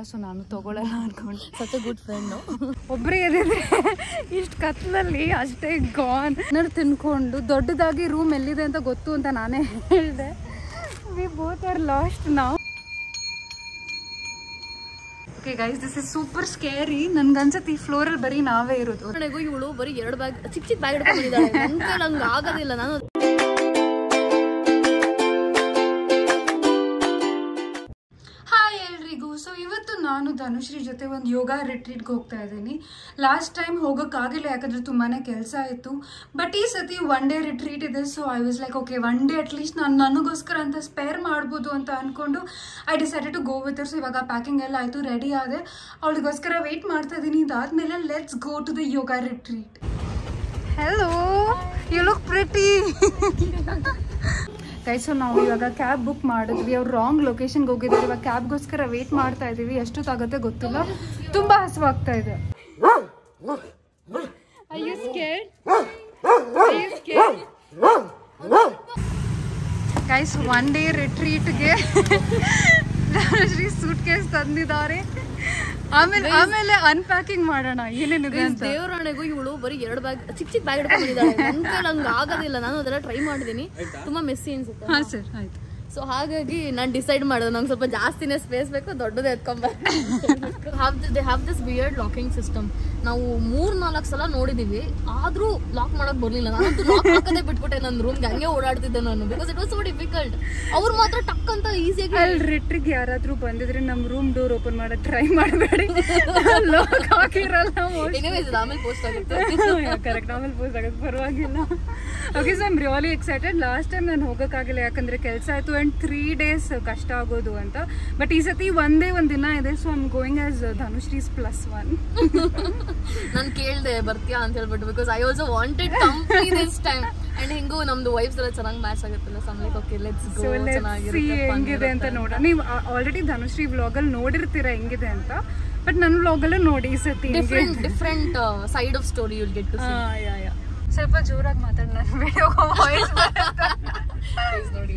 So ನಾನು ತಗೊಳ್ಳಲ್ಲ ಅನ್ಕೊಂಡು ಸಚ್ ಗುಡ್ ಫ್ರೆಂಡ್ ಒಬ್ಬರೇ ಎದಿದ್ರೆ ಇಷ್ಟು ಕತ್ಲಲ್ಲಿ ಅಷ್ಟೇ ಗಾನ್ ಏನಾದ್ರು ತಿನ್ಕೊಂಡು ದೊಡ್ಡದಾಗಿ ರೂಮ್ ಎಲ್ಲಿದೆ ಅಂತ ಗೊತ್ತು ಅಂತ ನಾನೇ ಹೇಳಿದೆ. ವಿ ಬೋತ್ ಆರ್ ಲಾಸ್ಟ್ ನಾವು. Okay guys, this is super scary. ನನ್ಗನ್ಸತ್ತೆ ಈ ಫ್ಲೋರಲ್ಲಿ ಬರೀ ನಾವೇ ಇರೋದು. ನನಗೂ ಇವಳು ಬರೀ 2 ಬ್ಯಾಗ್ ಚಿಕ್ಕ ಚಿಕ್ಕ ಬ್ಯಾಗ್ ಇಟ್ಕೊಂಡಿದ್ದಾಳೆ. ನನ್ನ ಕೈಲಿ ಹಂಗೆ ಆಗೋದಿಲ್ಲ. ನಾನು ಸೊ ಇವತ್ತು ನಾನು ಧನುಶ್ರೀ ಜೊತೆ ಒಂದು ಯೋಗ ರಿಟ್ರೀಟ್ಗೆ ಹೋಗ್ತಾ ಇದ್ದೀನಿ. ಲಾಸ್ಟ್ ಟೈಮ್ ಹೋಗೋಕ್ಕಾಗಿಲ್ಲ, ಯಾಕಂದರೆ ತುಂಬಾ ಕೆಲಸ ಆಯಿತು. ಬಟ್ ಈ ಸತಿ 1 ಡೇ ರಿಟ್ರೀಟ್ ಇದೆ. So I was like okay, 1 day at least ನಾನು ನನಗೋಸ್ಕರ ಅಂತ ಸ್ಪೇರ್ ಮಾಡ್ಬೋದು ಅಂತ ಅಂದ್ಕೊಂಡು I decided to go with her. So ಇವಾಗ ಪ್ಯಾಕಿಂಗ್ ಎಲ್ಲ ಆಯಿತು, ರೆಡಿ ಆದೆ, ಅವಳಿಗೋಸ್ಕರ ವೆಯ್ಟ್ ಮಾಡ್ತಾ ಇದ್ದೀನಿ. ಇದಾದಮೇಲೆ let's go to the yoga retreat. Hello, you look pretty. Guys, so ನಾವು ಇವಾಗ ಕ್ಯಾಬ್ ಬುಕ್ ಮಾಡಿದ್ವಿ. ಅವ್ರು ರಾಂಗ್ ಲೊಕೇಶನ್ಗೆ ಹೋಗಿದ್ದಾರೆ. ಇವಾಗ ಕ್ಯಾಬ್ಗೋಸ್ಕರ ವೇಟ್ ಮಾಡ್ತಾ ಇದ್ದೀವಿ. ಎಷ್ಟೊತ್ತಾಗುತ್ತೆ ಗೊತ್ತಿಲ್ಲ, ತುಂಬ ಹಸುವಾಗ್ತಾ ಇದೆ. ಗೈಸ್, 1 ಡೇ ರಿಟ್ರೀಟ್ಗೆ ಸೂಟ್ ಕೇಸ್ ತಂದಿದ್ದಾರೆ. ಆಮೇಲೆ ಅನ್ಪ್ಯಾಕಿಂಗ್ ಮಾಡೋಣ ಏನೇನಿದೆ ಅಂತ. ದೇವರಾಣೆಗೂ ಇವಳು ಬರೀ 2 ಬ್ಯಾಗ್ ಚಿಕ್ಕ ಚಿಕ್ಕ ಬ್ಯಾಗ್ ಇಟ್ಕೊಂಡಿದ್ದಾಳೆ. ನನ್ನ ಕೈಲಿ ಹಂಗೆ ಆಗೋದಿಲ್ಲ. ನಾನು ಅದೆಲ್ಲ ಟ್ರೈ ಮಾಡಿದ್ದೀನಿ, ತುಂಬಾ ಮೆಸ್ಸಿ ಅನ್ಸುತ್ತೆ. ಹಾಂ ಸರ್, ಆಯ್ತು. ಸೊ ಹಾಗಾಗಿ ನಾನು ಡಿಸೈಡ್ ಮಾಡಿದೆ ನಂಗೆ ಸ್ವಲ್ಪ ಜಾಸ್ತಿನೇ ಸ್ಪೇಸ್ ಬೇಕು, ದೊಡ್ಡದೇ they have this weird locking system. ನಾವು 3-4 ಸಲ ನೋಡಿದೀವಿ, ಆದ್ರೂ ಲಾಕ್ ಮಾಡಕ್ ಬರ್ಲಿಲ್ಲ. ನಾನಂತೂ ಲಾಕ್ ಹಾಕದೇ ಬಿಟ್ಬಿಟ್ಟೆ. ನನ್ನ ರೂಮ್ಗೆ ಹಂಗೆ ಓಡಾಡ್ತಿದ್ದೆ ನಾನು, because it was so difficult. ಅವ್ರು ಮಾತ್ರ ಟಕ್ ಅಂತ ಈಸಿಯಾಗಿ. ಅಲ್ಲಿ ರಿಟ್ರಿಗೆ ಯಾರಾದ್ರೂ ಬಂದಿದ್ರೆ ನಮ್ಮ ರೂಮ್ ಡೋರ್ ಓಪನ್ ಮಾಡಕ್ ಟ್ರೈ ಮಾಡಬೇಡಿ, ಲಾಕ್ ಹಾಕಿರಲ್ಲ. ಆಮೇಲೆ ಪೋಸ್ಟ್ ಆಗುತ್ತೆ. ಕರೆಕ್ಟ್, ಆಮೇಲೆ ಪೋಸ್ಟ್ ಆಗುತ್ತೆ, ಪರವಾಗಿಲ್ಲ. Okay, so I am really excited. Last time ನಾನು ಹೋಗೋಕ್ಕಾಗಿಲ್ಲ, ಯಾಕಂದ್ರೆ ಕೆಲಸ ಆಯಿತು ಆ್ಯಂಡ್ 3 ಡೇಸ್ ಕಷ್ಟ ಆಗೋದು ಅಂತ. ಬಟ್ ಈ ಸತಿ ಒಂದೇ ಒಂದು ದಿನ ಇದೆ. So I am going as Dhanushree's +1. ನಾನು ಕೇಳಿದೆ ಬರ್ತೀಯಾ ಅಂತ ಹೇಳ್ಬಿಟ್ಟು, because I also wanted company this time. And ಹೆಂಗು ನಮ್ದು ವೈಫ್ಸ್ ಎಲ್ಲ ಚೆನ್ನಾಗಿ ಮ್ಯಾಚ್ ಆಗುತ್ತಲ್ಲ. So like okay, let's go. ಹೆಂಗಿದೆ ಅಂತ ನೋಡೋಣ. ನೀವು ಆಲ್ರೆಡಿ ಧನುಶ್ರೀ ವ್ಲಾಗಲ್ಲಿ ನೋಡಿರ್ತೀರಾ ಹೆಂಗಿದೆ ಅಂತ, ಬಟ್ ನನ್ನ ವ್ಲಾಗಲ್ಲೂ ನೋಡಿ ಈ ಸತಿ different side of story you'll get to see. ಸ್ವಲ್ಪ ಜೋರಾಗಿ ಮಾತಾಡಿ, ನನ್ನ ವಿಡಿಯೋ ವಾಯ್ಸ್ ನೋಡಿ.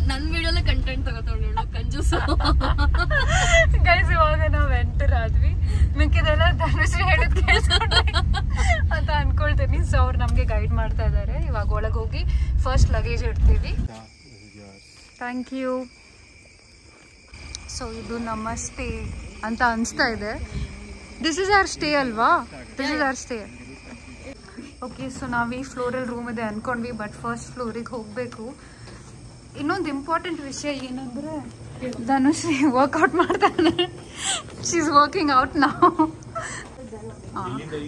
ನನ್ನ ವಿಡಿಯೋಲ್ಲೇ ಕಂಟೆಂಟ್ ತಗೋತಾಳು ಕಂಜೂಸು. ಗೈಸ್, ಇವಾಗ ನಾವು ಎಂಟರ್ ಆದ್ವಿ. ಮಿಕ್ಕಿದೆಲ್ಲ ಧನುಶ್ರೀ ಹೇಳಿದ್ ಕೇಳಿಸ್ಕೊಂಡ್ರೆ ಅಂತ ಅನ್ಕೊಳ್ತೀನಿ. ಸೊ ಅವ್ರು ನಮಗೆ ಗೈಡ್ ಮಾಡ್ತಾ ಇದ್ದಾರೆ. ಇವಾಗ ಒಳಗೆ ಹೋಗಿ ಫಸ್ಟ್ ಲಗೇಜ್ ಇಡ್ತೀವಿ. Thank you. ಸೊ ಇದು ನಮ್ಮ ಸ್ಟೇ ಅಂತ ಅನಿಸ್ತಾ ಇದೆ. ದಿಸ್ ಇಸ್ ಅವರ್ ಸ್ಟೇ ಅಲ್ವಾ? This is our stay. Okay, so ನಾವು ಈ ಫ್ಲೋರಲ್ಲಿ ರೂಮ್ ಇದೆ ಅಂದ್ಕೊಂಡ್ವಿ, ಬಟ್ ಫಸ್ಟ್ ಫ್ಲೋರಿಗೆ ಹೋಗಬೇಕು. ಇನ್ನೊಂದು ಇಂಪಾರ್ಟೆಂಟ್ ವಿಷಯ ಏನಂದರೆ, ಧನುಶ್ರೀ ವರ್ಕೌಟ್ ಮಾಡ್ತಾನೆ. ಶಿ ಇಸ್ ವರ್ಕಿಂಗ್ ಔಟ್ ನಾವು.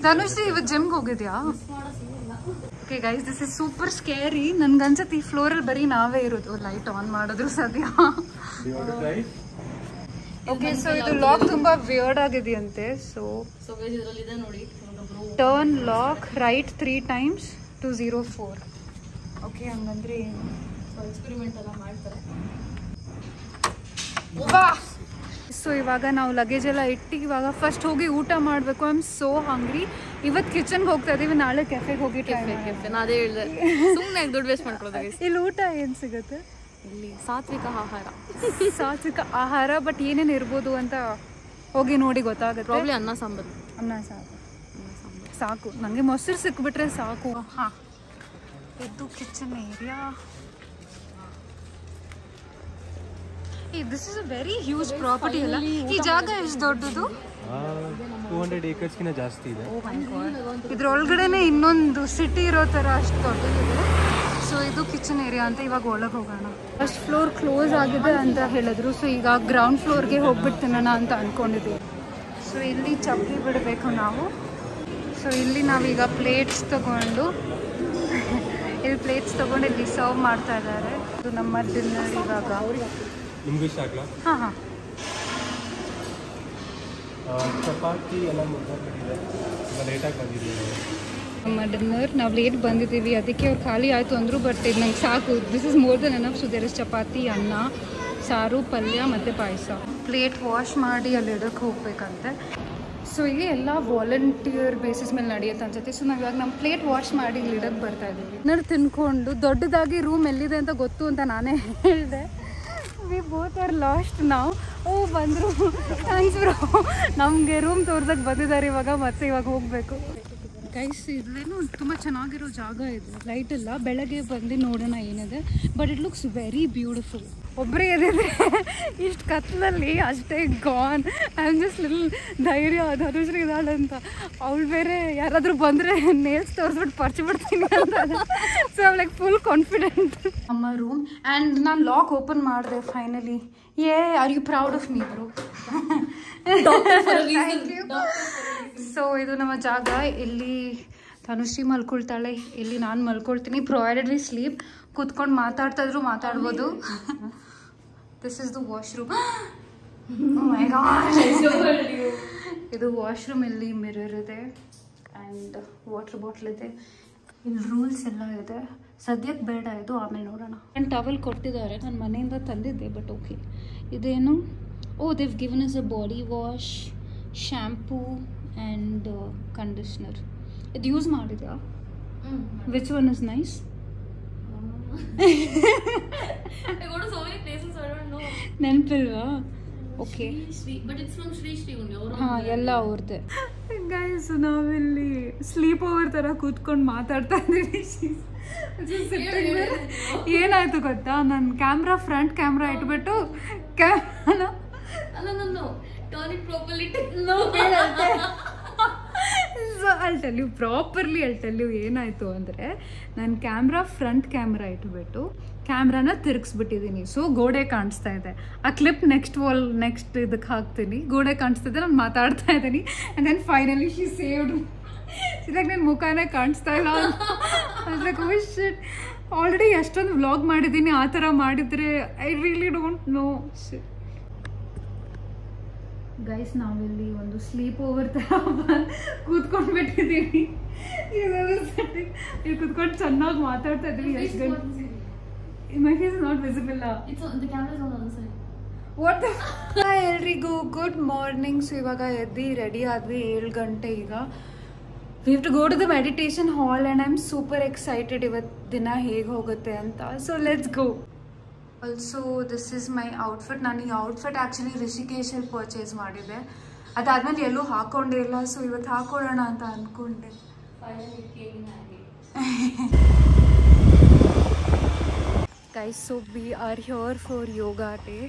ಧನುಶ್ರೀ ಇವತ್ತು ಜಿಮ್ಗೆ ಹೋಗಿದ್ಯಾ? Okay guys, this is super scary. ನನ್ಗನ್ಸತ್ತೆ ಈ ಫ್ಲೋರಲ್ಲಿ ಬರೀ ನಾವೇ ಇರೋದು. ಲೈಟ್ ಆನ್ ಮಾಡಿದ್ರು ಸದ್ಯ. ಓಕೆ, ಸೊ ಇದು ಲಾಕ್ ತುಂಬಾ ವಿಯರ್ಡ್ ಆಗಿದೆಯಂತೆ. ಸೊ ಇದರಲ್ಲಿದೆ ನೋಡಿ, turn lock right 3 times to 04. Okay, ಹಂಗಂದ್ರೆ ಏನು? ಎಕ್ಸ್ಪೆರಿಮೆಂಟ್ ಎಲ್ಲ ಮಾಡ್ತಾರೆ. ಸೊ ಇವಾಗ ನಾವು ಲಗೇಜ್ ಎಲ್ಲ ಇಟ್ಟು ಇವಾಗ ಫಸ್ಟ್ ಹೋಗಿ ಊಟ ಮಾಡಬೇಕು. ಐ ಆಮ್ ಸೋ ಹಂಗ್ರಿ. ಇವತ್ತು ಕಿಚನ್ಗೆ ಹೋಗ್ತಾ ಇದೀವಿ, ನಾಳೆ ಕೆಫೆಗೆ ಹೋಗಿ ಕೆಫೆ. ನಾನು ಅದೇ ಹೇಳಿದೆ, ಸುಮ್ಮನೆ ದುಡ್ಡು ವೇಸ್ಟ್ ಮಾಡ್ಕೊಳ್ಳೋದು. ಇಲ್ಲಿ ಊಟ ಏನು ಸಿಗುತ್ತೆ? ಇಲ್ಲಿ ಸಾತ್ವಿಕ ಆಹಾರ. ಸಾತ್ವಿಕ ಆಹಾರ, ಬಟ್ ಏನೇನು ಇರ್ಬೋದು ಅಂತ ಹೋಗಿ ನೋಡಿ ಗೊತ್ತಾಗುತ್ತೆ. ಪ್ರಾಬ್ಲಿ ಅನ್ನ ಸಾಂಬಾರು. ಅನ್ನ ಸಾಕು ಸಾಕು, ನನಗೆ ಮೊಸರು ಸಿಕ್ಬಿಟ್ರೆ ಸಾಕು. ಹಾಂ, ಇದು kitchen area. This is a very huge property ಅಲ್ಲ? ಈ ಜಾಗ ಎಷ್ಟು ದೊಡ್ಡದು? 200 acres ಕಿಂತ ಜಾಸ್ತಿ ಇದೆ. ಇದ್ರೊಳಗಡೆನೆ ಇನ್ನೊಂದು ಸಿಟಿ ಇರೋ ಥರ ಅಷ್ಟು ದೊಡ್ಡದಿದೆ. ಸೊ ಇದು ಕಿಚನ್ ಏರಿಯಾ ಅಂತ. ಇವಾಗ ಒಳಗೆ ಹೋಗೋಣ. ಫಸ್ಟ್ ಫ್ಲೋರ್ ಕ್ಲೋಸ್ ಆಗಿದೆ ಅಂತ ಹೇಳಿದ್ರು. ಸೊ ಈಗ ಗ್ರೌಂಡ್ ಫ್ಲೋರ್ಗೆ ಹೋಗ್ಬಿಟ್ಟು ತಿನ್ನೋಣ ಅಂತ ಅಂದ್ಕೊಂಡಿದ್ದೀವಿ. ಸೊ ಇಲ್ಲಿ ಚಪ್ಪಲಿ ಬಿಡಬೇಕು ನಾವು. ಸೊ ಇಲ್ಲಿ ನಾವೀಗ ಪ್ಲೇಟ್ಸ್ ತಗೊಂಡು ಇಲ್ಲಿ ಸರ್ವ್ ಮಾಡ್ತಾ ಇದ್ದಾರೆ. ಇದು ನಮ್ಮ ಡಿನ್ನರ್ ಇವಾಗ. ನಿಮ್ಗೆ ಇಷ್ಟ ಆಗಲ್ಲ? ಹಾಂ ಹಾಂ. ಚಪಾತಿ ಎಲ್ಲ ಮುಗಿದಿದೆ, ಲೇಟಾಗಿ ಬಂದಿದ್ದೀವಿ. ನಮ್ಮ ಡಿನ್ನರ್ ನಾವು ಲೇಟ್ ಬಂದಿದ್ದೀವಿ, ಅದಕ್ಕೆ ಅವ್ರು ಖಾಲಿ ಆಯಿತು ಅಂದರು. ಬಟ್ ಇದು ನಂಗೆ ಸಾಕು. This is more than enough. So there is chapati, anna, saaru, ಪಲ್ಯ ಮತ್ತು ಪಾಯಸ. ಪ್ಲೇಟ್ ವಾಶ್ ಮಾಡಿ ಅಲ್ಲಿ ಇಡಕ್ಕೆ ಹೋಗ್ಬೇಕಂತೆ. ಸೊ ಇಲ್ಲಿ ಎಲ್ಲ ವಾಲಂಟಿಯರ್ ಬೇಸಿಸ್ ಮೇಲೆ ನಡೆಯುತ್ತೆ ಅನ್ಸುತ್ತೆ. ಸೊ ನಾವು ಇವಾಗ ನಮ್ಮ ಪ್ಲೇಟ್ ವಾಶ್ ಮಾಡಿ ಇಲ್ಲಿ ಇಡಕ್ಕೆ ಬರ್ತಾ ಇದ್ದೀವಿ. ಏನಾದ್ರು ತಿನ್ಕೊಂಡು ದೊಡ್ಡದಾಗಿ ರೂಮ್ ಎಲ್ಲಿದೆ ಅಂತ ಗೊತ್ತು ಅಂತ ನಾನೇ ಹೇಳಿದೆ. ವಿ ಬೋತ್ ಆರ್ ಲಾಸ್ಟ್ ನಾವು. ಓ ಬಂದರು, ಥ್ಯಾಂಕ್ಸ್ ಬ್ರೋ. ನಮಗೆ ರೂಮ್ ತೋರ್ಸಕ್ಕೆ ಬಂದಿದ್ದಾರೆ ಇವಾಗ ಹೋಗಬೇಕು. ಗೈಸ್ ಇಲ್ಲೇನು ತುಂಬ ಚೆನ್ನಾಗಿರೋ ಜಾಗ ಇದೆ, ಲೈಟ್ ಇಲ್ಲ. ಬೆಳಗ್ಗೆ ಬಂದು ನೋಡೋಣ ಏನಿದೆ. But it looks very beautiful. ಒಬ್ಬರೇ ಎದಿದ್ರೆ ಇಷ್ಟು ಕತ್ಲಲ್ಲಿ ಅಷ್ಟೇ gone. I am just lil ಧೈರ್ಯ ಧನುಶ್ರೀ ಇದ್ದಾಳೆ ಅಂತ. ಅವಳು ಬೇರೆ ಯಾರಾದರೂ ಬಂದರೆ ನೇಲ್ಸ್ ತೋರಿಸ್ಬಿಟ್ಟು ಪರ್ಚಿಬಿಡ್ತೀನಿ ಅಂತ. So I like full confident. ನಮ್ಮ ರೂಮ್ ಆ್ಯಂಡ್ ನಾನು ಲಾಕ್ ಓಪನ್ ಮಾಡಿದೆ finally. Are you proud of me bro? Thank you. So ಇದು ನಮ್ಮ ಜಾಗ. ಇಲ್ಲಿ ತನುಶ್ರೀ ಮಲ್ಕೊಳ್ತಾಳೆ, ಇಲ್ಲಿ ನಾನು ಮಲ್ಕೊಳ್ತೀನಿ. Provided V sleep. ಕೂತ್ಕೊಂಡು ಮಾತಾಡ್ತಾಯಿದ್ರು ಮಾತಾಡ್ಬೋದು. This is the washroom. My god, ಇದು ವಾಶ್ರೂಮ್. ಇಲ್ಲಿ ಮಿರರ್ ಇದೆ ಆ್ಯಂಡ್ ವಾಟರ್ ಬಾಟ್ಲ್ ಇದೆ. ಇಲ್ಲಿ ರೂಲ್ಸ್ ಎಲ್ಲ ಇದೆ. ಸದ್ಯಕ್ಕೆ ಬೇಡ ಇದು, ಆಮೇಲೆ ನೋಡೋಣ. ಆ್ಯಂಡ್ ಟವಲ್ ಕೊಟ್ಟಿದ್ದಾರೆ, ನಾನು ಮನೆಯಿಂದ ತಂದಿದ್ದೆ. ಬಟ್ ಓಕೆ, ಇದೇನು? They've given us a body wash, shampoo and conditioner. ಇದು ಯೂಸ್ ಮಾಡಿದ್ಯಾ? Which one is nice? ನೆನಪಿಲ್ವಾ? ಓಕೆ, ಹಾಂ ಎಲ್ಲ ಅವ್ರದ್ದೇ. ಗೈಸ್ ನಾವಿಲ್ಲಿ ಸ್ಲೀಪ್ ಓವರ್ ಥರ ಕೂತ್ಕೊಂಡು ಮಾತಾಡ್ತಾ ಇದ್ದೀವಿ. ಏನಾಯ್ತು ಗೊತ್ತಾ, ನಾನು ಕ್ಯಾಮ್ರಾ ಫ್ರಂಟ್ ಕ್ಯಾಮ್ರಾ ಇಟ್ಬಿಟ್ಟು I'll tell you properly. I'll tell you ಏನಾಯಿತು ಅಂದರೆ, ನಾನು ಫ್ರಂಟ್ ಕ್ಯಾಮ್ರಾ ಇಟ್ಬಿಟ್ಟು ಕ್ಯಾಮ್ರಾನ ತಿರುಗಿಸ್ಬಿಟ್ಟಿದ್ದೀನಿ. ಸೊ ಗೋಡೆ ಕಾಣಿಸ್ತಾ ಇದೆ. ಆ ಕ್ಲಿಪ್ ನೆಕ್ಸ್ಟ್ ಇದಕ್ಕೆ ಹಾಕ್ತೀನಿ. ಗೋಡೆ ಕಾಣಿಸ್ತಾ ಇದೆ, ನಾನು ಮಾತಾಡ್ತಾ ಇದ್ದೀನಿ. And then finally she saved. ಇದಾಗ ನನ್ನ ಮುಖಾನೇ ಕಾಣಿಸ್ತಾ ಇಲ್ಲ. ಲೈಕ್ ಓ ಶಿಟ್, ಆಲ್ರೆಡಿ ಎಷ್ಟೊಂದು ವ್ಲಾಗ್ ಮಾಡಿದ್ದೀನಿ. ಆ ಥರ ಮಾಡಿದರೆ I really don't know. Guys ನಾವಿಲ್ಲಿ ಒಂದು ಸ್ಲೀಪ್ ಓವರ್ ಥರ ಕೂತ್ಕೊಂಡ್ಬಿಟ್ಟಿದ್ದೀವಿ. ಇಲ್ಲಿ ಕೂತ್ಕೊಂಡು ಚೆನ್ನಾಗಿ ಮಾತಾಡ್ತಾ ಇದ್ದೀವಿ. ಎಷ್ಟು ಗಂಟೆ? My face is not visible. What ಎಲ್ರಿಗೂ ಗುಡ್ ಮಾರ್ನಿಂಗ್. ಸೊ ಇವಾಗ ಎದ್ದು ರೆಡಿ ಆದ್ವಿ. 7 ಗಂಟೆ ಈಗ. We have to go to the meditation hall and I am super excited ಇವತ್ತು ದಿನ ಹೇಗೆ ಹೋಗುತ್ತೆ ಅಂತ. So let's go. Also this is my outfit. ನಾನು ಈ ಔಟ್ಫಿಟ್ ಆ್ಯಕ್ಚುಲಿ ರಿಷಿಕೇಶಲ್ಲಿ ಪರ್ಚೇಸ್ ಮಾಡಿದ್ದೆ. ಅದಾದಮೇಲೆ ಎಲ್ಲೂ ಹಾಕ್ಕೊಂಡೇ ಇಲ್ಲ. ಸೊ ಇವತ್ತು ಹಾಕೊಳ್ಳೋಣ ಅಂತ ಅಂದ್ಕೊಂಡೆ. Guys, so we are here for yoga day.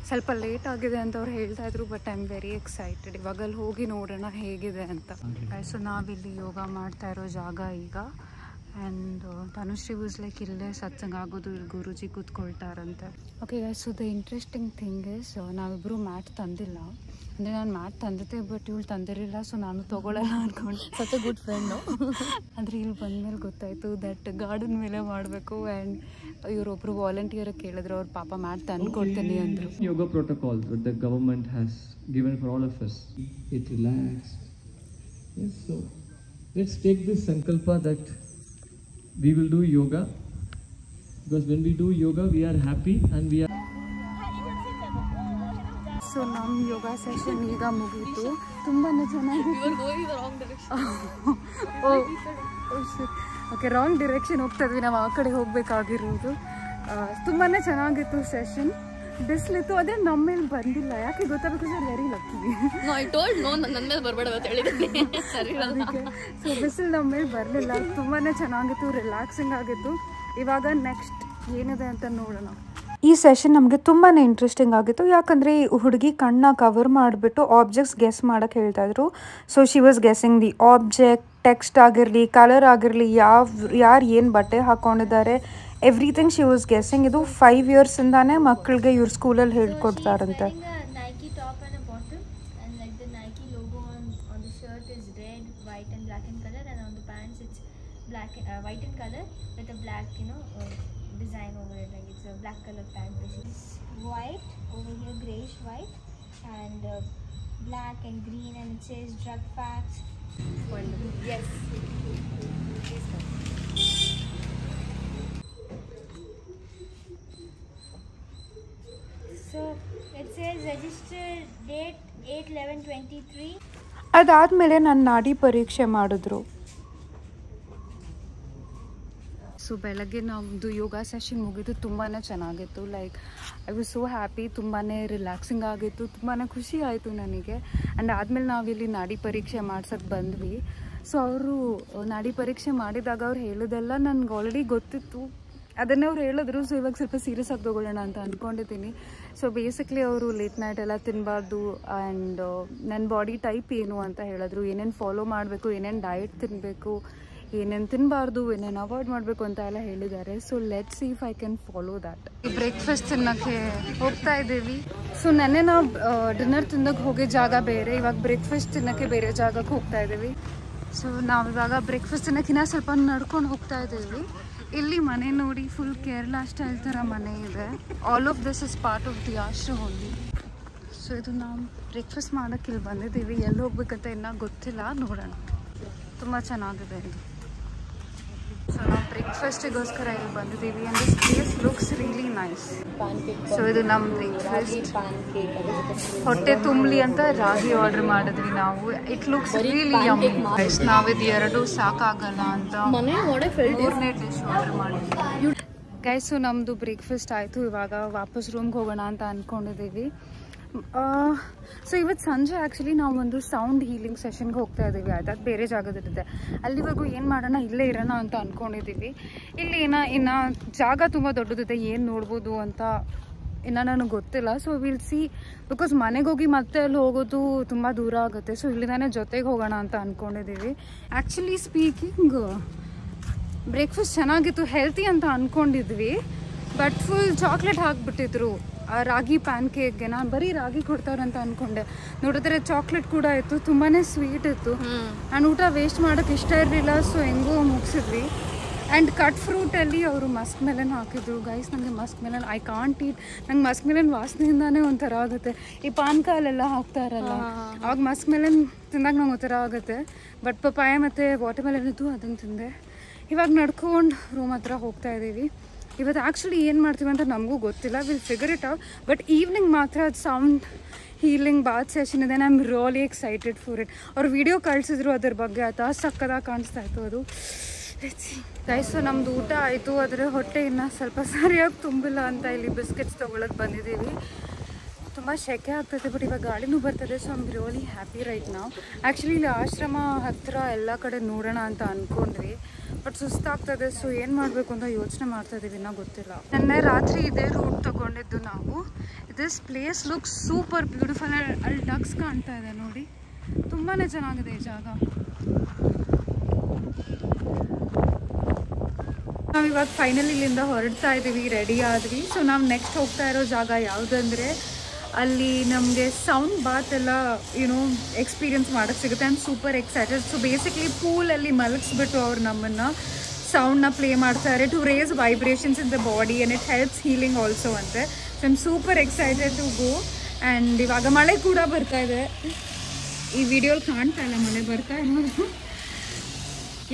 ಸ್ವಲ್ಪ ಲೇಟ್ ಆಗಿದೆ ಅಂತ ಅವ್ರು ಹೇಳ್ತಾ ಇದ್ರು. But I am very excited. ಇವಾಗ ಅಲ್ಲಿ ಹೋಗಿ ನೋಡೋಣ ಹೇಗಿದೆ ಅಂತ. ಸೊ ನಾವಿಲ್ಲಿ ಯೋಗ ಮಾಡ್ತಾ ಇರೋ ಜಾಗ ಈಗ. ಆ್ಯಂಡ್ ತನುಶ್ರೀ ವಾಸ್ ಲೈಕ್ ಇಲ್ಲೇ ಸತ್ಸಂಗ ಆಗೋದು, ಇಲ್ಲಿ ಗುರುಜಿ ಕೂತ್ಕೊಳ್ತಾರಂತೆ. Okay guys, so the interesting thing is ನಾವಿಬ್ಬರು ಮ್ಯಾಟ್ ತಂದಿಲ್ಲ. ಅಂದರೆ ನಾನು ಮ್ಯಾಟ್ ತಂದಿದ್ದೆ, ಬಟ್ ಇವಳು ತಂದಿರಲಿಲ್ಲ. ಸೊ ನಾನು ತೊಗೊಳ್ಳಲ್ಲ ಅಂದ್ಕೊಂಡು. Such a good friend. ಅಂದರೆ ಇಲ್ಲಿ ಬಂದಮೇಲೆ ಗೊತ್ತಾಯಿತು ದಟ್ ಗಾರ್ಡನ್ ಮೇಲೆ ಮಾಡಬೇಕು. ಆ್ಯಂಡ್ ಇವರೊಬ್ಬರು ವಾಲಂಟಿಯರ್ ಕೇಳಿದ್ರು, ಅವ್ರ ಪಾಪ ಮ್ಯಾಟ್ ತಂದು ಕೊಡ್ತೀನಿ ಅಂದರು. Yoga protocols that the government has given for all of us. It relaxed. Yes, so let's take this sankalpa that we will do yoga, because when we do yoga we are happy and we are. So ನಮ್ಮ ಯೋಗ session ಈಗ ಮುಗೀತು. ತುಂಬಾ ಚೆನ್ನಾಗಿತ್ತು. Okay, wrong direction ಹೋಗ್ತಾ ಇದ್ವಿ ನಾವು. ಆ ಕಡೆ ಹೋಗಬೇಕಾಗಿರೋದು. ತುಂಬಾ ಚೆನ್ನಾಗಿತ್ತು ಸೆಷನ್. ಬಿಸಿಲಿತ್ತು, ಅದೇ ನಮ್ಮ ಮೇಲೆ ಬಂದಿಲ್ಲ. ಯಾಕೆ ಗೊತ್ತಾ? Because I very lucky. ನನ್ನ ಮೇಲೆ ಬರಬೇಡ ಅಂತ ಹೇಳಿದ್ದೀನಿ. ಸರಿ, ಅದಕ್ಕೆ. ಸೊ ಬಿಸಿಲು ನಮ್ಮ ಮೇಲೆ ಬರಲಿಲ್ಲ. ತುಂಬಾ ಚೆನ್ನಾಗಿತ್ತು, ರಿಲ್ಯಾಕ್ಸಿಂಗ್ ಆಗಿತ್ತು. ಇವಾಗ ನೆಕ್ಸ್ಟ್ ಏನಿದೆ ಅಂತ ನೋಡೋಣ. ಈ ಸೆಷನ್ ನಮಗೆ ತುಂಬಾ ಇಂಟ್ರೆಸ್ಟಿಂಗ್ ಆಗಿತ್ತು. ಯಾಕಂದರೆ ಈ ಹುಡುಗಿ ಕಣ್ಣ ಕವರ್ ಮಾಡಿಬಿಟ್ಟು ಆಬ್ಜೆಕ್ಟ್ಸ್ ಗೆಸ್ ಮಾಡೋಕ್ಕೆ ಹೇಳ್ತಾಯಿದ್ರು. So she was guessing the object, text ಆಗಿರಲಿ, ಕಲರ್ ಆಗಿರಲಿ, ಯಾರು ಏನು ಬಟ್ಟೆ ಹಾಕ್ಕೊಂಡಿದ್ದಾರೆ, ಎವ್ರಿಥಿಂಗ್ ಶಿ ವಾಸ್ ಗೆಸ್ಸಿಂಗ್. ಇದು 5 ಇಯರ್ಸಿಂದಾನೇ ಮಕ್ಕಳಿಗೆ ಇವ್ರ ಸ್ಕೂಲಲ್ಲಿ ಹೇಳ್ಕೊಡ್ತಾರಂತೆ. design over it, like it's a black color tag basically. White over here, grayish white, and black and green, and it says drug facts. Yes. So it says registered date 8/11/23. ಅದಾದಮೇಲೆ ನನ್ನ ನಾಡಿ ಪರೀಕ್ಷೆ ಮಾಡಿದ್ರು. So so ಬೆಳಗ್ಗೆ ನಮ್ಮದು ಯೋಗ session ಮುಗಿದು ತುಂಬಾ ಚೆನ್ನಾಗಿತ್ತು. Like I was so happy, ತುಂಬಾ ರಿಲ್ಯಾಕ್ಸಿಂಗ್ ಆಗಿತ್ತು, ತುಂಬಾ ಖುಷಿ ಆಯಿತು ನನಗೆ. ಆ್ಯಂಡ್ ಆದಮೇಲೆ ನಾವಿಲ್ಲಿ ನಾಡಿ ಪರೀಕ್ಷೆ ಮಾಡ್ಸೋಕ್ಕೆ ಬಂದ್ವಿ. ಸೊ ಅವರು ನಾಡಿ ಪರೀಕ್ಷೆ ಮಾಡಿದಾಗ ಅವ್ರು ಹೇಳೋದೆಲ್ಲ ನನಗೆ ಆಲ್ರೆಡಿ ಗೊತ್ತಿತ್ತು, ಅದನ್ನೇ ಅವ್ರು ಹೇಳಿದ್ರು. ಸೊ ಇವಾಗ ಸ್ವಲ್ಪ ಸೀರಿಯಸ್ ಆಗಿ ತೊಗೊಳ್ಳೋಣ ಅಂತ ಅಂದ್ಕೊಂಡಿದ್ದೀನಿ. ಸೊ ಬೇಸಿಕ್ಲಿ ಅವರು ಲೇಟ್ ನೈಟ್ ಎಲ್ಲ ತಿನ್ನಬಾರ್ದು ಆ್ಯಂಡ್ ನನ್ನ ಬಾಡಿ ಟೈಪ್ ಏನು ಅಂತ ಹೇಳಿದ್ರು, ಏನೇನು ಫಾಲೋ ಮಾಡಬೇಕು, ಏನೇನು ಡಯಟ್ ತಿನ್ನಬೇಕು, ಏನೇನು ತಿನ್ನಬಾರ್ದು, ಏನೇನು ಅವಾಯ್ಡ್ ಮಾಡಬೇಕು ಅಂತ ಎಲ್ಲ ಹೇಳಿದ್ದಾರೆ. So let's see if I can follow that. Breakfast ತಿನ್ನೋಕ್ಕೆ ಹೋಗ್ತಾ ಇದ್ದೀವಿ. ಸೊ ನೆನ್ನೆ ನಾವು ಡಿನ್ನರ್ ತಿನ್ನೋಕ್ಕೆ ಹೋಗೋ ಜಾಗ ಬೇರೆ, ಇವಾಗ ಬ್ರೇಕ್ಫಾಸ್ಟ್ ತಿನ್ನೋಕ್ಕೆ ಬೇರೆ ಜಾಗಕ್ಕೆ ಹೋಗ್ತಾ ಇದ್ದೀವಿ. ಸೊ ನಾವಿವಾಗ ಬ್ರೇಕ್ಫಾಸ್ಟ್ ತಿನ್ನೋಕ್ಕಿನ್ನ ಸ್ವಲ್ಪ ನಡ್ಕೊಂಡು ಹೋಗ್ತಾ ಇದ್ದೀವಿ. ಇಲ್ಲಿ ಮನೆ ನೋಡಿ ಫುಲ್ ಕೇರಳ ಸ್ಟೈಲ್ ಥರ ಮನೆ ಇದೆ. All of this is part of the ashram only. So ಇದು ನಾವು ಬ್ರೇಕ್ಫಾಸ್ಟ್ ಮಾಡೋಕ್ಕೆ ಇಲ್ಲಿ ಬಂದಿದ್ದೀವಿ. ಎಲ್ಲಿ ಹೋಗ್ಬೇಕಂತ ಇನ್ನೂ ಗೊತ್ತಿಲ್ಲ, ನೋಡೋಣ. ತುಂಬ ಚೆನ್ನಾಗಿದೆ ಇದು. ಸೊ ನಾವು ಬ್ರೇಕ್ಫಾಸ್ಟಿಗೋಸ್ಕರ ಇಲ್ಲಿ ಬಂದಿದ್ದೀವಿ. And this place looks really nice. So ಇದು ನಮ್ಮ ಬ್ರೇಕ್ಫಾಸ್ಟ್. ಹೊಟ್ಟೆ ತುಂಬಲಿ ಅಂತ ರಾಗಿ ಆರ್ಡರ್ ಮಾಡಿದ್ವಿ ನಾವು. It looks really yummy. ನಾವಿದು 2 ಸಾಕಾಗಲ್ಲ ಅಂತ 3ನೇ ಡಿಶ್ ಆರ್ಡರ್ ಮಾಡಿದ್ವಿ ಗೈಸ್. ಸೊ ನಮ್ಮದು ಬ್ರೇಕ್ಫಾಸ್ಟ್ ಆಯಿತು. ಇವಾಗ ವಾಪಸ್ ರೂಮ್ಗೆ ಹೋಗೋಣ ಅಂತ ಅಂದ್ಕೊಂಡಿದ್ದೀವಿ. ಸೊ ಇವತ್ತು ಸಂಜೆ ಆ್ಯಕ್ಚುಲಿ ನಾವು ಒಂದು ಸೌಂಡ್ ಹೀಲಿಂಗ್ ಸೆಷನ್ಗೆ ಹೋಗ್ತಾ ಇದ್ದೀವಿ. ಆಯ್ತು, ಅದು ಬೇರೆ ಜಾಗದಲ್ಲಿದೆ. ಅಲ್ಲಿವರೆಗೂ ಏನು ಮಾಡೋಣ, ಇಲ್ಲೇ ಇರೋಣ ಅಂತ ಅಂದ್ಕೊಂಡಿದ್ದೀವಿ. ಇಲ್ಲಿ ಇನ್ನು ಜಾಗ ತುಂಬ ದೊಡ್ಡದಿದೆ, ಏನು ನೋಡ್ಬೋದು ಅಂತ ಇನ್ನು ನನಗೆ ಗೊತ್ತಿಲ್ಲ. ಸೊ ವಿಲ್ ಸಿ, ಬಿಕಾಸ್ ಮನೆಗೆ ಹೋಗಿ ಮತ್ತೆ ಅಲ್ಲಿ ಹೋಗೋದು ತುಂಬ ದೂರ ಆಗುತ್ತೆ. ಸೊ ಇಲ್ಲಿಂದಾನೆ ಜೊತೆಗೆ ಹೋಗೋಣ ಅಂತ ಅಂದ್ಕೊಂಡಿದ್ದೀವಿ. ಆ್ಯಕ್ಚುಲಿ ಸ್ಪೀಕಿಂಗ್ ಬ್ರೇಕ್ಫಾಸ್ಟ್ ಚೆನ್ನಾಗಿತ್ತು, ಹೆಲ್ತಿ ಅಂತ ಅಂದ್ಕೊಂಡಿದ್ವಿ. ಬಟ್ ಫುಲ್ ಚಾಕ್ಲೇಟ್ ಹಾಕ್ಬಿಟ್ಟಿದ್ರು ರಾಗಿ ಪ್ಯಾನ್ ಕೇಕ್ಗೆ. ನಾನು ಬರೀ ರಾಗಿ ಕೊಡ್ತಾರಂತ ಅಂದ್ಕೊಂಡೆ, ನೋಡಿದ್ರೆ ಚಾಕ್ಲೇಟ್ ಕೂಡ ಇತ್ತು, ತುಂಬಾ ಸ್ವೀಟ್ ಇತ್ತು. ಆ್ಯಂಡ್ ಊಟ ವೇಸ್ಟ್ ಮಾಡೋಕ್ಕೆ ಇಷ್ಟ ಇರಲಿಲ್ಲ. ಸೊ ಹೆಂಗೋ ಮುಗಿಸಿದ್ವಿ. ಆ್ಯಂಡ್ ಕಟ್ ಫ್ರೂಟಲ್ಲಿ ಅವರು ಮಸ್ಕ್ ಮೆಲನ್ ಹಾಕಿದ್ರು. ಗೈಸ್, ನನಗೆ ಮಸ್ಕ್ ಮೆಲನ್ ಐ ಕಾಂಟ್ ಈಟ್. ನಂಗೆ ಮಸ್ಕ್ ಮೆಲನ್ ವಾಸನೆಯಿಂದಾನೇ ಒಂಥರ ಆಗುತ್ತೆ. ಈ ಪಾನ್ಕಾಲೆಲ್ಲ ಹಾಕ್ತಾ ಇರಲ್ಲ, ಆವಾಗ ಮಸ್ಕ್ ಮೆಲನ್ ತಿಂದಾಗ ನಂಗೆ ಒಂಥರ ಆಗುತ್ತೆ. ಬಟ್ ಪಪಾಯ ಮತ್ತು ವಾಟರ್ ಮೆಲನ್ ಇದ್ದು ಅದನ್ನು ತಿಂದೆ. ಇವಾಗ ನಡ್ಕೊಂಡು ರೂಮ್ ಹತ್ರ ಹೋಗ್ತಾ ಇದ್ದೀವಿ. ಇವತ್ತು ಆ್ಯಕ್ಚುಲಿ ಏನು ಮಾಡ್ತೀವಿ ಅಂತ ನಮಗೂ ಗೊತ್ತಿಲ್ಲ, will figure it out. But evening ಮಾತ್ರ ಅದು ಸೌಂಡ್ ಹೀಲಿಂಗ್ ಬಾತ್ ಸೆಷನ್ ಇದೆ. I am really excited for it. ಅವ್ರು ವಿಡಿಯೋ ಕಳಿಸಿದ್ರು ಅದ್ರ ಬಗ್ಗೆ, ಆಯ್ತಾ, ಸಕ್ಕದಾಗಿ ಕಾಣಿಸ್ತಾ ಇತ್ತು ಅದು. ಗೈಸ್, ನಮ್ಮದು ಊಟ ಆಯಿತು, ಆದರೆ ಹೊಟ್ಟೆ ಇನ್ನೂ ಸ್ವಲ್ಪ ಸರಿಯಾಗಿ ತುಂಬಿಲ್ಲ ಅಂತ ಇಲ್ಲಿ ಬಿಸ್ಕೆಟ್ಸ್ ತೊಗೊಳಕ್ಕೆ ಬಂದಿದ್ದೀವಿ. ತುಂಬ ಶೆಕೆ ಆಗ್ತದೆ, ಬಟ್ ಇವಾಗ ಗಾಳಿನೂ ಬರ್ತದೆ. So I'm really happy right ನಾವು. ಆ್ಯಕ್ಚುಲಿ ಇಲ್ಲಿ ಆಶ್ರಮ ಹತ್ತಿರ ಎಲ್ಲ ಕಡೆ ನೋಡೋಣ ಅಂತ ಅಂದ್ಕೊಂಡ್ವಿ, ಬಟ್ ಸುಸ್ತಾಗ್ತದೆ. ಸೊ ಏನು ಮಾಡಬೇಕು ಅಂತ ಯೋಚನೆ ಮಾಡ್ತಾ ಇದ್ದೀವಿ, ಇನ್ನೂ ಗೊತ್ತಿಲ್ಲ. ನೆನ್ನೆ ರಾತ್ರಿ ಇದೇ ರೂಟ್ ತೊಗೊಂಡಿದ್ದು ನಾವು. This place looks super beautiful. ಅಲ್ಲಿ ಡಕ್ಸ್ ಕಾಣ್ತಾ ಇದೆ ನೋಡಿ, ತುಂಬಾ ಚೆನ್ನಾಗಿದೆ ಈ ಜಾಗ. ನಾವಿವಾಗ ಫೈನಲಿ ಇಲ್ಲಿಂದ ಹೊರಡ್ತಾ ಇದ್ದೀವಿ, ರೆಡಿ ಆದ್ವಿ. ಸೊ ನಾವು ನೆಕ್ಸ್ಟ್ ಹೋಗ್ತಾ ಇರೋ ಜಾಗ ಯಾವುದಂದರೆ, ಅಲ್ಲಿ ನಮಗೆ ಸೌಂಡ್ ಬಾತ್ ಎಲ್ಲ ಎಕ್ಸ್ಪೀರಿಯನ್ಸ್ ಮಾಡೋಕ್ಕೆ ಸಿಗುತ್ತೆ. I am super excited. So basically ಪೂಲಲ್ಲಿ ಮಲಗಿಸ್ಬಿಟ್ಟು ಅವ್ರು ನಮ್ಮನ್ನು ಸೌಂಡ್ನ ಪ್ಲೇ ಮಾಡ್ತಾರೆ to raise vibrations in the body and it helps healing also ಅಂತೆ. So I am super excited to go. And ಇವಾಗ ಮಳೆ ಕೂಡ ಬರ್ತಾ ಇದೆ. ಈ ವಿಡಿಯೋಲಿ ಕಾಣ್ತಾ ಇಲ್ಲ ಮಳೆ ಬರ್ತಾ ಇರೋದು.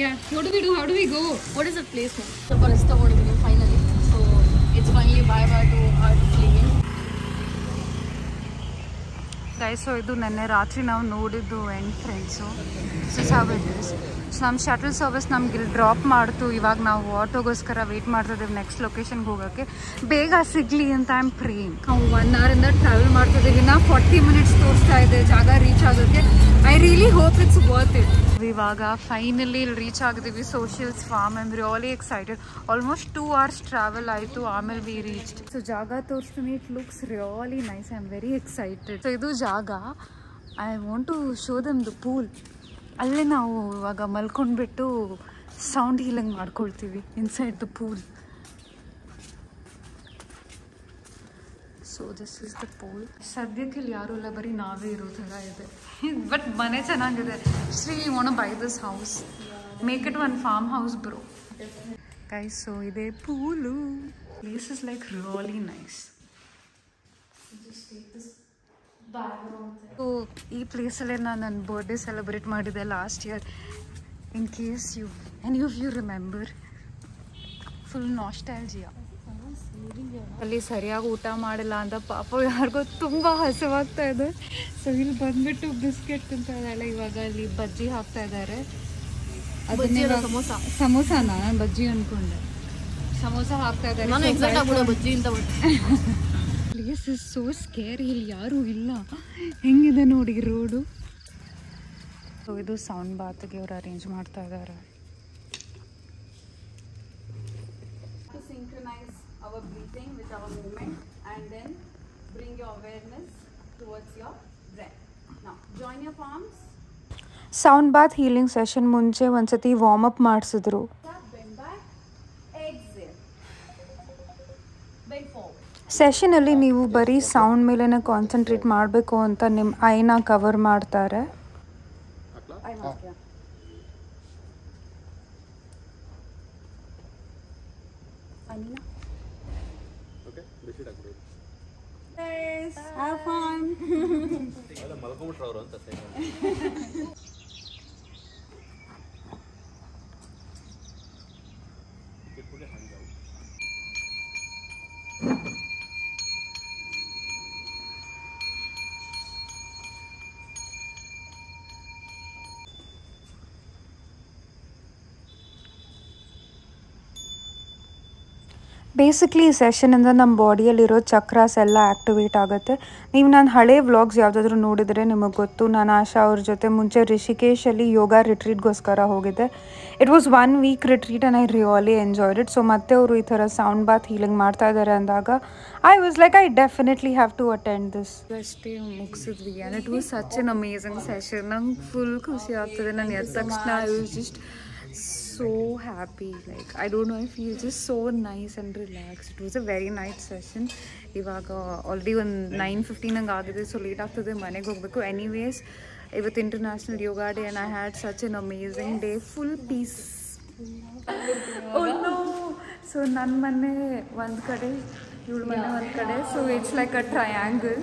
Yeah, what do we do? How do we go? What is the place now? ಸ್ವಲ್ಪ ರೆಸ್ಟ್ ತಗೊಂಡಿದ್ದೀವಿ finally. So it's finally bye bye to our cleaning. Guys, so ಇದು ನೆನ್ನೆ ರಾತ್ರಿ ನಾವು ನೋಡಿದ್ದು ಎಂಟ್ರೆನ್ಸು. ಸೊ ನಮ್ಮ ಶಟಲ್ ಸರ್ವಿಸ್ ನಮ್ಗೆ ಇಲ್ಲಿ ಡ್ರಾಪ್ ಮಾಡ್ತು. ಇವಾಗ ನಾವು ಆಟೋಗೋಸ್ಕರ ವೆಯ್ಟ್ ಮಾಡ್ತಿದ್ದೀವಿ ನೆಕ್ಸ್ಟ್ ಲೊಕೇಶನ್ಗೆ ಹೋಗೋಕ್ಕೆ. ಬೇಗ ಸಿಗಲಿ ಅಂತ ಐ ಆಮ್ ಪ್ರೇಯಿಂಗ್. ನಾವು 1 ಅವರಿಂದ ಟ್ರಾವೆಲ್ ಮಾಡ್ತಿದ್ದೀವಿ. ನಾವು 40 ಮಿನಿಟ್ಸ್ ತೋರಿಸ್ತಾ ಇದೆ ಜಾಗ ರೀಚ್ ಆಗೋಕ್ಕೆ. I really hope it's worth it. ಇವಾಗ ಫೈನಲಿ ಇಲ್ಲಿ ರೀಚ್ ಆಗಿದ್ದೀವಿ, socials farm. I am really excited. Almost 2 hours travel ಆಯಿತು, ಆಮೇಲೆ ವಿ ರೀಚ್ಡ್. ಸೊ ಜಾಗ ತೋರಿಸ್ತೀನಿ. It looks really nice. I am very excited. So ಇದು ಜಾಗ. I want to show them the pool. ಅಲ್ಲೇ ನಾವು ಇವಾಗ ಮಲ್ಕೊಂಡ್ಬಿಟ್ಟು ಸೌಂಡ್ ಹೀಲಿಂಗ್ ಮಾಡ್ಕೊಳ್ತೀವಿ inside the pool. So this is the pool. ಸದ್ಯಕ್ಕೆ ಇಲ್ಲಿ ಯಾರೂ ಇಲ್ಲ, ಬರೀ ನಾವೇ ಇರೋ ಥರ ಇದೆ. ಬಟ್ ಮನೆ ಚೆನ್ನಾಗಿದೆ. Shree want to buy this house, make it one farm house bro. Guys, so ಇದೇ pool. Place is like really nice. So ಈ ಪ್ಲೇಸಲ್ಲೇ ನಾನು ನನ್ನ ಬರ್ಡೇ ಸೆಲೆಬ್ರೇಟ್ ಮಾಡಿದ್ದೆ last year. In case any of you remember, full nostalgia. ಅಲ್ಲಿ ಸರಿಯಾಗಿ ಊಟ ಮಾಡಿಲ್ಲ ಅಂತ ಪಾಪ ಯಾರಿಗೋ ತುಂಬ ಹಸಿವಾಗ್ತಾ ಇದೆ. ಸೊ ಇಲ್ಲಿ ಬಂದ್ಬಿಟ್ಟು ಬಿಸ್ಕೆಟ್ ತಿಂತಾ ಇದ್ದಾಳೆ. ಇವಾಗ ಅಲ್ಲಿ ಬಜ್ಜಿ ಹಾಕ್ತಾ ಇದ್ದಾರೆ. ಸಮೋಸಾನ ನಾನು ಬಜ್ಜಿ ಅಂದ್ಕೊಂಡೆ. ಸಮೋಸ ಹಾಕ್ತಾ ಇದ್ದಾರೆ. ನಾನು ಎಕ್ಸೈಟ್ ಆಗ್ಬಿಡ ಬಜ್ಜಿ ಅಂತ ಪ್ಲೇಸ್ ಇಸ್ ಸೋ ಸ್ಕೇರಿ. ಇಲ್ಲಿ ಯಾರೂ ಇಲ್ಲ. ಹೆಂಗಿದೆ ನೋಡಿ ರೋಡು. ಸೊ ಇದು ಸೌಂಡ್ ಬಾತ್ಗೆ ಇವರು ಅರೇಂಜ್ ಮಾಡ್ತಾ ಇದ್ದಾರೆ. Synchronize our breathing with our movement and then bring your awareness towards your breath. Now join your palms. Sound bath healing session ಮುಂಚೆ ಒಂದ್ಸತಿ ವಾರ್ಮ್ ಅಪ್ ಮಾಡಿಸಿದ್ರು. Bend back. Exhale. Bend forward. ಸೆಷನಲ್ಲಿ ನೀವು ಬರೀ sound ಮೇಲೇ concentrate ಮಾಡಬೇಕು ಅಂತ ನಿಮ್ಮ ಐನ ಕವರ್ ಮಾಡ್ತಾರೆ. Have fun. ಬೇಸಿಕ್ಲಿ ಈ ಸೆಷನಿಂದ ನಮ್ಮ ಬಾಡಿಯಲ್ಲಿರೋ ಚಕ್ರಾಸ್ ಎಲ್ಲ ಆ್ಯಕ್ಟಿವೇಟ್ ಆಗುತ್ತೆ. ನೀವು ನಾನು ಹಳೆ ವ್ಲಾಗ್ಸ್ ಯಾವುದಾದ್ರೂ ನೋಡಿದರೆ ನಿಮಗೆ ಗೊತ್ತು, ನಾನು ಆಶಾ ಅವ್ರ ಜೊತೆ ಮುಂಚೆ ರಿಷಿಕೇಶಲ್ಲಿ ಯೋಗ ರಿಟ್ರೀಟ್ಗೋಸ್ಕರ ಹೋಗಿದ್ದೆ. It was 1 week retreat and I really enjoyed it. So ಮತ್ತೆ ಅವರು ಈ ಥರ ಸೌಂಡ್ ಬಾತ್ ಹೀಲಿಂಗ್ ಮಾಡ್ತಾ ಇದ್ದಾರೆ ಅಂದಾಗ I was like I definitely have to attend this. ಅಷ್ಟೇ ಮುಗಿಸಿದ್ವಿ and it was such an amazing session. ನಂಗೆ ಫುಲ್ ಖುಷಿ ಆಗ್ತದೆ. ನಾನು ಎದ್ದ ತಕ್ಷಣ I was just so happy, like I don't know, I feel just so nice and relaxed. It was a very nice session. Ivaga already on 9:15 hang agide, so late ಆಗ್ತದೆ ಮನೆಗೆ ಹೋಗಬೇಕು. Anyways ಇವತ್ತು international yoga day and I had such an amazing day, full peace. Oh no, so ನನ್ನ ಮನೆ ಒಂದು ಕಡೆ, ಇವಳ ಮನೆ ಒಂದು ಕಡೆ, so it's like a triangle.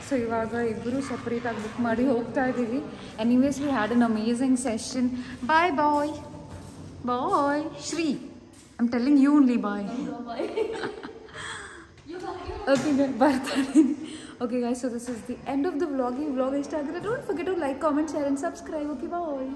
So ಇವಾಗ ಇಬ್ಬರು ಸಪ್ರೇಟಾಗಿ ಬುಕ್ ಮಾಡಿ ಹೋಗ್ತಾ ಇದ್ದೀವಿ. Anyways we had an amazing session. Bye bye. Bye, Shri. I'm telling you only bye. Okay, bye. Okay guys, so this is the end of the vlog. If vlog is started, don't forget to like, comment, share and subscribe. Okay, bye.